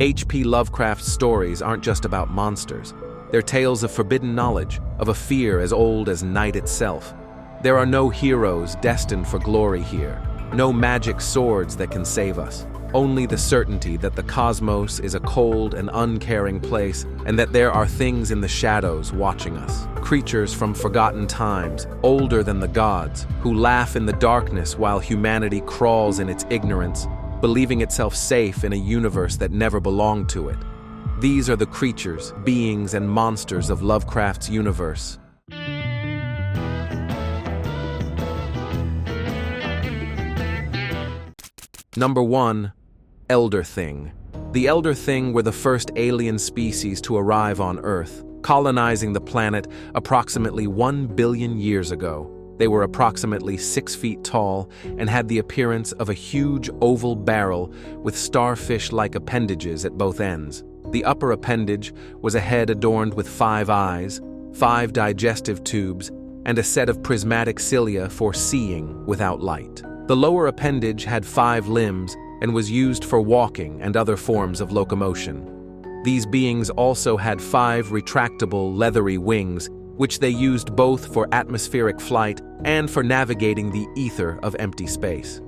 H.P. Lovecraft's stories aren't just about monsters. They're tales of forbidden knowledge, of a fear as old as night itself. There are no heroes destined for glory here, no magic swords that can save us. Only the certainty that the cosmos is a cold and uncaring place, and that there are things in the shadows watching us. Creatures from forgotten times, older than the gods, who laugh in the darkness while humanity crawls in its ignorance, believing itself safe in a universe that never belonged to it. These are the creatures, beings, and monsters of Lovecraft's universe. Number 1. Elder Thing. The Elder Thing were the first alien species to arrive on Earth, colonizing the planet approximately 1 billion years ago. They were approximately 6 feet tall and had the appearance of a huge oval barrel with starfish-like appendages at both ends. The upper appendage was a head adorned with 5 eyes, 5 digestive tubes, and a set of prismatic cilia for seeing without light. The lower appendage had 5 limbs and was used for walking and other forms of locomotion. These beings also had 5 retractable, leathery wings, which they used both for atmospheric flight and for navigating the ether of empty space.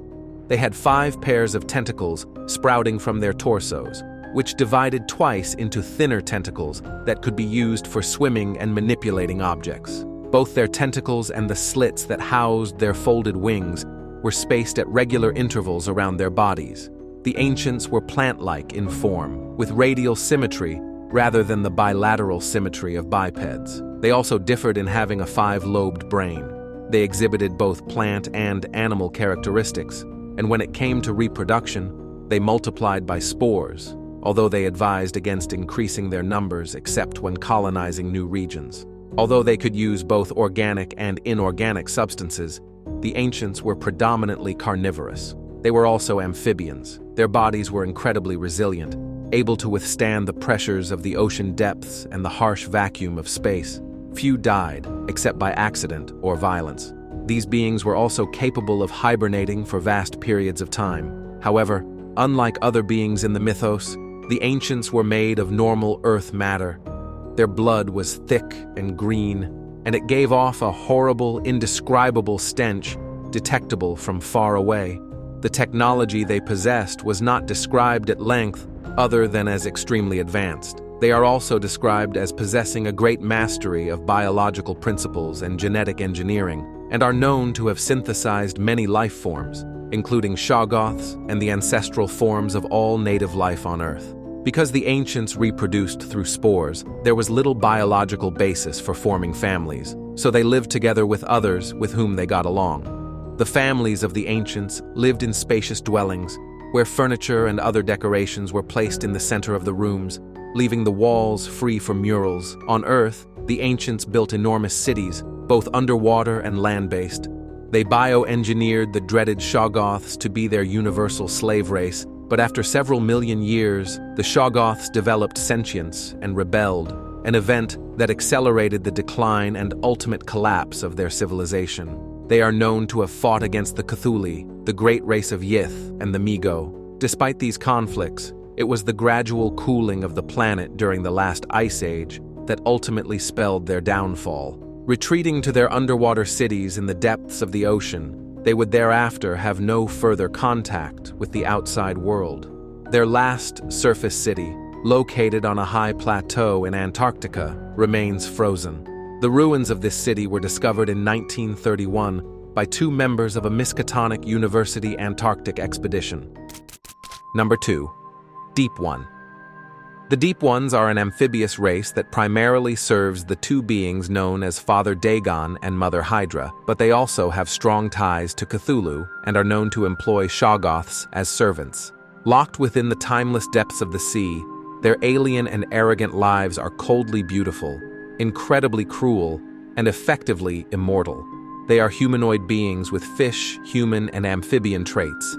They had 5 pairs of tentacles sprouting from their torsos, which divided twice into thinner tentacles that could be used for swimming and manipulating objects. Both their tentacles and the slits that housed their folded wings were spaced at regular intervals around their bodies. The ancients were plant-like in form, with radial symmetry rather than the bilateral symmetry of bipeds. They also differed in having a 5-lobed brain. They exhibited both plant and animal characteristics, and when it came to reproduction, they multiplied by spores, although they advised against increasing their numbers except when colonizing new regions. Although they could use both organic and inorganic substances, the ancients were predominantly carnivorous. They were also amphibians. Their bodies were incredibly resilient, able to withstand the pressures of the ocean depths and the harsh vacuum of space. Few died, except by accident or violence. These beings were also capable of hibernating for vast periods of time. However, unlike other beings in the mythos, the ancients were made of normal earth matter. Their blood was thick and green, and it gave off a horrible, indescribable stench, detectable from far away. The technology they possessed was not described at length other than as extremely advanced. They are also described as possessing a great mastery of biological principles and genetic engineering, and are known to have synthesized many life forms, including Shogoths and the ancestral forms of all native life on Earth. Because the ancients reproduced through spores, there was little biological basis for forming families, so they lived together with others with whom they got along. The families of the ancients lived in spacious dwellings, where furniture and other decorations were placed in the center of the rooms, leaving the walls free from murals. On Earth, the ancients built enormous cities, both underwater and land-based. They bioengineered the dreaded Shogoths to be their universal slave race, but after several million years, the Shogoths developed sentience and rebelled, an event that accelerated the decline and ultimate collapse of their civilization. They are known to have fought against the Cthulhu, the great race of Yith, and the Migo. Despite these conflicts, it was the gradual cooling of the planet during the last ice age that ultimately spelled their downfall. Retreating to their underwater cities in the depths of the ocean, they would thereafter have no further contact with the outside world. Their last surface city, located on a high plateau in Antarctica, remains frozen. The ruins of this city were discovered in 1931 by 2 members of a Miskatonic University Antarctic expedition. Number 2. Deep One. The Deep Ones are an amphibious race that primarily serves the 2 beings known as Father Dagon and Mother Hydra, but they also have strong ties to Cthulhu and are known to employ Shogoths as servants. Locked within the timeless depths of the sea, their alien and arrogant lives are coldly beautiful, incredibly cruel, and effectively immortal. They are humanoid beings with fish, human, and amphibian traits.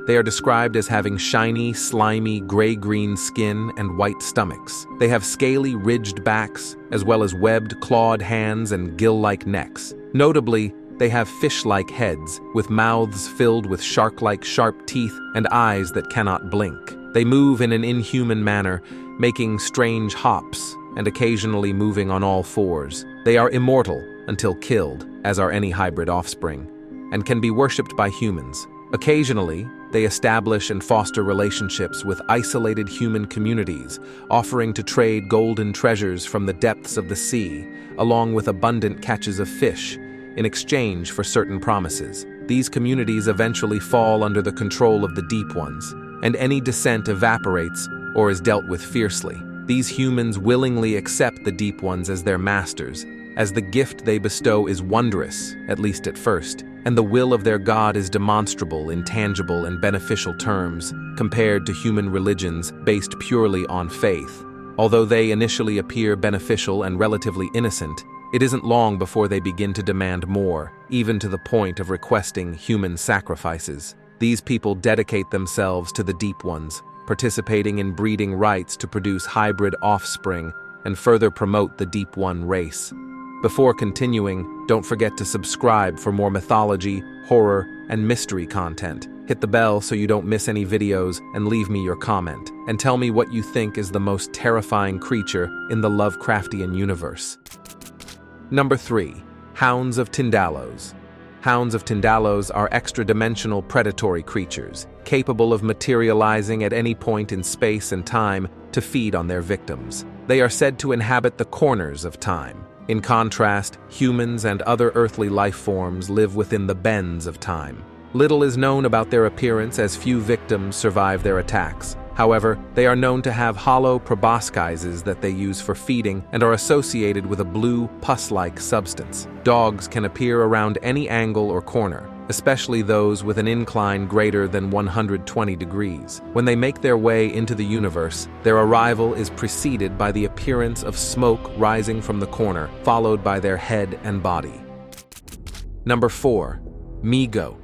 They are described as having shiny, slimy, gray-green skin and white stomachs. They have scaly, ridged backs, as well as webbed, clawed hands and gill-like necks. Notably, they have fish-like heads, with mouths filled with shark-like sharp teeth and eyes that cannot blink. They move in an inhuman manner, making strange hops and occasionally moving on all fours. They are immortal until killed, as are any hybrid offspring, and can be worshipped by humans. Occasionally, they establish and foster relationships with isolated human communities, offering to trade golden treasures from the depths of the sea, along with abundant catches of fish, in exchange for certain promises. These communities eventually fall under the control of the Deep Ones, and any dissent evaporates or is dealt with fiercely. These humans willingly accept the Deep Ones as their masters, as the gift they bestow is wondrous, at least at first, and the will of their god is demonstrable in tangible and beneficial terms, compared to human religions based purely on faith. Although they initially appear beneficial and relatively innocent, it isn't long before they begin to demand more, even to the point of requesting human sacrifices. These people dedicate themselves to the Deep Ones, participating in breeding rites to produce hybrid offspring and further promote the Deep One race. Before continuing, don't forget to subscribe for more mythology, horror, and mystery content. Hit the bell so you don't miss any videos, and leave me your comment. And tell me what you think is the most terrifying creature in the Lovecraftian universe. Number 3. Hounds of Tendas. Hounds of Tendas are extra-dimensional predatory creatures, capable of materializing at any point in space and time to feed on their victims. They are said to inhabit the corners of time. In contrast, humans and other earthly life forms live within the bends of time. Little is known about their appearance, as few victims survive their attacks. However, they are known to have hollow proboscises that they use for feeding and are associated with a blue, pus-like substance. Dogs can appear around any angle or corner, especially those with an incline greater than 120 degrees. When they make their way into the universe, their arrival is preceded by the appearance of smoke rising from the corner, followed by their head and body. Number 4. Migo.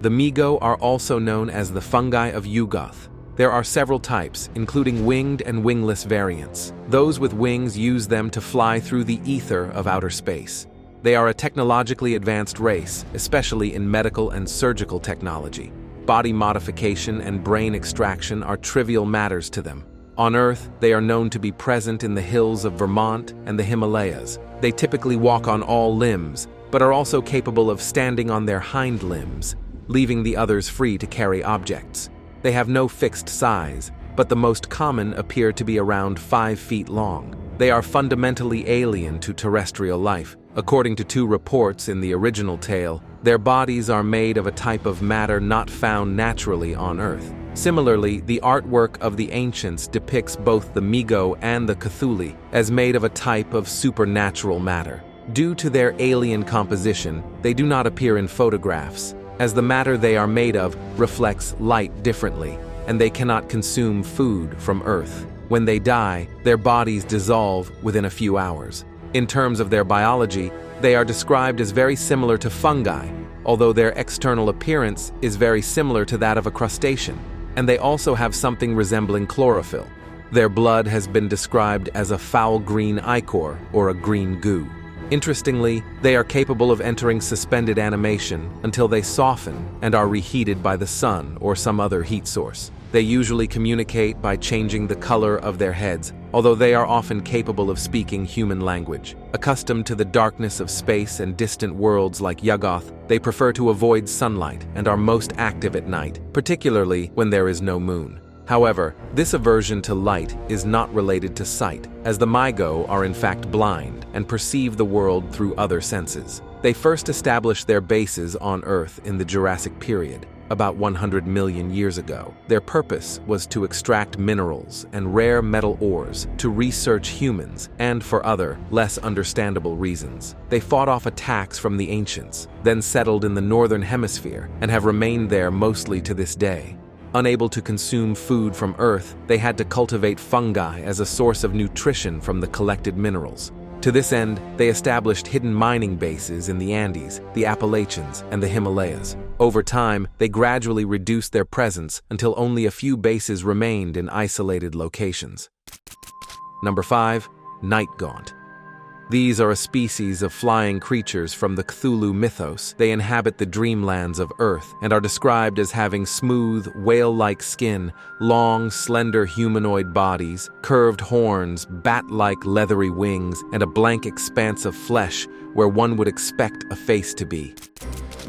The Migo are also known as the fungi of Shogoth. There are several types, including winged and wingless variants. Those with wings use them to fly through the ether of outer space. They are a technologically advanced race, especially in medical and surgical technology. Body modification and brain extraction are trivial matters to them. On Earth, they are known to be present in the hills of Vermont and the Himalayas. They typically walk on all limbs, but are also capable of standing on their hind limbs, leaving the others free to carry objects. They have no fixed size, but the most common appear to be around 5 feet long. They are fundamentally alien to terrestrial life. According to 2 reports in the original tale, their bodies are made of a type of matter not found naturally on Earth. Similarly, the artwork of the ancients depicts both the Migo and the Cthulhu as made of a type of supernatural matter. Due to their alien composition, they do not appear in photographs, as the matter they are made of reflects light differently, and they cannot consume food from Earth. When they die, their bodies dissolve within a few hours. In terms of their biology, they are described as very similar to fungi, although their external appearance is very similar to that of a crustacean, and they also have something resembling chlorophyll. Their blood has been described as a foul green ichor or a green goo. Interestingly, they are capable of entering suspended animation until they soften and are reheated by the sun or some other heat source. They usually communicate by changing the color of their heads, although they are often capable of speaking human language. Accustomed to the darkness of space and distant worlds like Shogoth, they prefer to avoid sunlight and are most active at night, particularly when there is no moon. However, this aversion to light is not related to sight, as the Migo are in fact blind and perceive the world through other senses. They first established their bases on Earth in the Jurassic period, about 100 million years ago. Their purpose was to extract minerals and rare metal ores, to research humans, and for other, less understandable reasons. They fought off attacks from the ancients, then settled in the northern hemisphere, and have remained there mostly to this day. Unable to consume food from Earth, they had to cultivate fungi as a source of nutrition from the collected minerals. To this end, they established hidden mining bases in the Andes, the Appalachians, and the Himalayas. Over time, they gradually reduced their presence until only a few bases remained in isolated locations. Number 5. Night Gaunt. These are a species of flying creatures from the Cthulhu mythos. They inhabit the dreamlands of Earth and are described as having smooth, whale-like skin, long, slender humanoid bodies, curved horns, bat-like leathery wings, and a blank expanse of flesh where one would expect a face to be.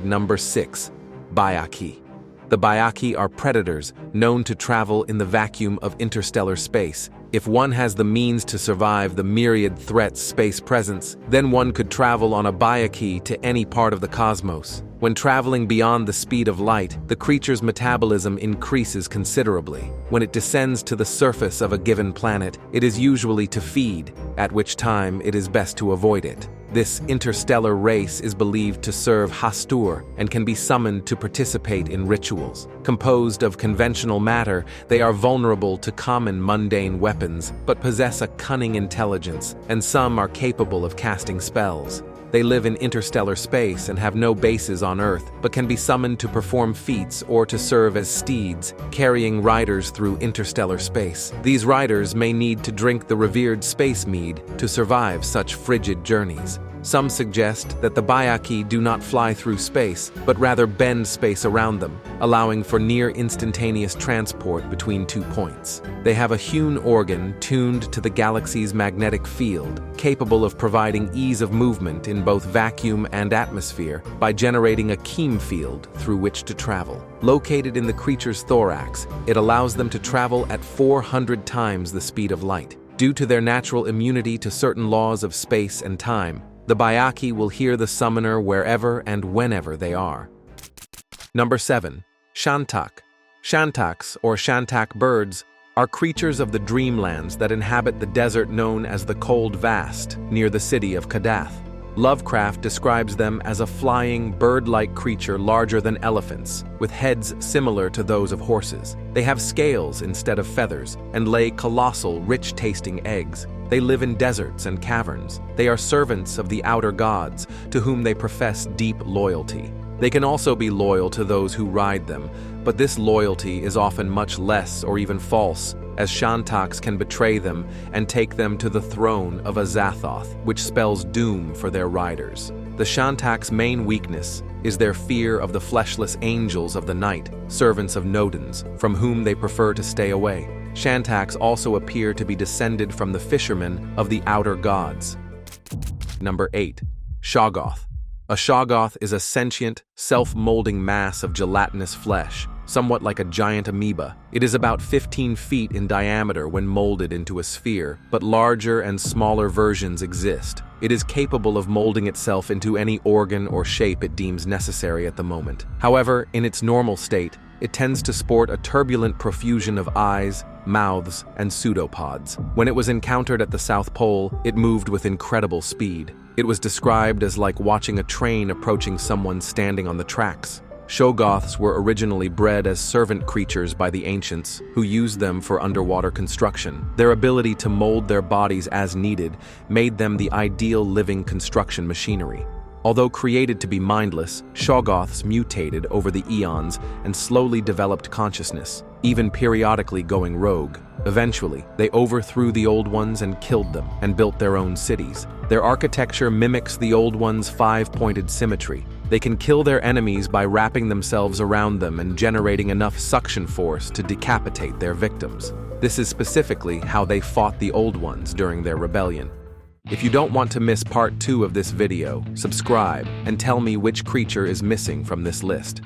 Number 6. Bayaki. The Bayaki are predators known to travel in the vacuum of interstellar space. If one has the means to survive the myriad threats space presents, then one could travel on a Bayaki to any part of the cosmos. When traveling beyond the speed of light, the creature's metabolism increases considerably. When it descends to the surface of a given planet, it is usually to feed, at which time it is best to avoid it. This interstellar race is believed to serve Hastur and can be summoned to participate in rituals. Composed of conventional matter, they are vulnerable to common mundane weapons, but possess a cunning intelligence, and some are capable of casting spells. They live in interstellar space and have no bases on Earth, but can be summoned to perform feats or to serve as steeds, carrying riders through interstellar space. These riders may need to drink the revered space mead to survive such frigid journeys. Some suggest that the Bayaki do not fly through space, but rather bend space around them, allowing for near-instantaneous transport between 2 points. They have a hewn organ tuned to the galaxy's magnetic field, capable of providing ease of movement in both vacuum and atmosphere by generating a Keem field through which to travel. Located in the creature's thorax, it allows them to travel at 400 times the speed of light. Due to their natural immunity to certain laws of space and time, the Bayaki will hear the summoner wherever and whenever they are. Number 7. Shantac. Shantacs, or Shantac birds, are creatures of the dreamlands that inhabit the desert known as the Cold Vast, near the city of Kadath. Lovecraft describes them as a flying, bird-like creature larger than elephants, with heads similar to those of horses. They have scales instead of feathers, and lay colossal, rich-tasting eggs. They live in deserts and caverns. They are servants of the outer gods, to whom they profess deep loyalty. They can also be loyal to those who ride them, but this loyalty is often much less or even false, as Shantacs can betray them and take them to the throne of Azathoth, which spells doom for their riders. The Shantacs' main weakness is their fear of the fleshless angels of the night, servants of Nodens, from whom they prefer to stay away. Shantacs also appear to be descended from the fishermen of the outer gods. Number 8. Shogoth. A Shogoth is a sentient, self-molding mass of gelatinous flesh, somewhat like a giant amoeba. It is about 15 feet in diameter when molded into a sphere, but larger and smaller versions exist. It is capable of molding itself into any organ or shape it deems necessary at the moment. However, in its normal state, it tends to sport a turbulent profusion of eyes, mouths, and pseudopods. When it was encountered at the South Pole, it moved with incredible speed. It was described as like watching a train approaching someone standing on the tracks. Shogoths were originally bred as servant creatures by the ancients, who used them for underwater construction. Their ability to mold their bodies as needed made them the ideal living construction machinery. Although created to be mindless, Shogoths mutated over the eons and slowly developed consciousness, even periodically going rogue. Eventually, they overthrew the old ones and killed them, and built their own cities. Their architecture mimics the old ones' five-pointed symmetry. They can kill their enemies by wrapping themselves around them and generating enough suction force to decapitate their victims. This is specifically how they fought the old ones during their rebellion. If you don't want to miss part 2 of this video, subscribe and tell me which creature is missing from this list.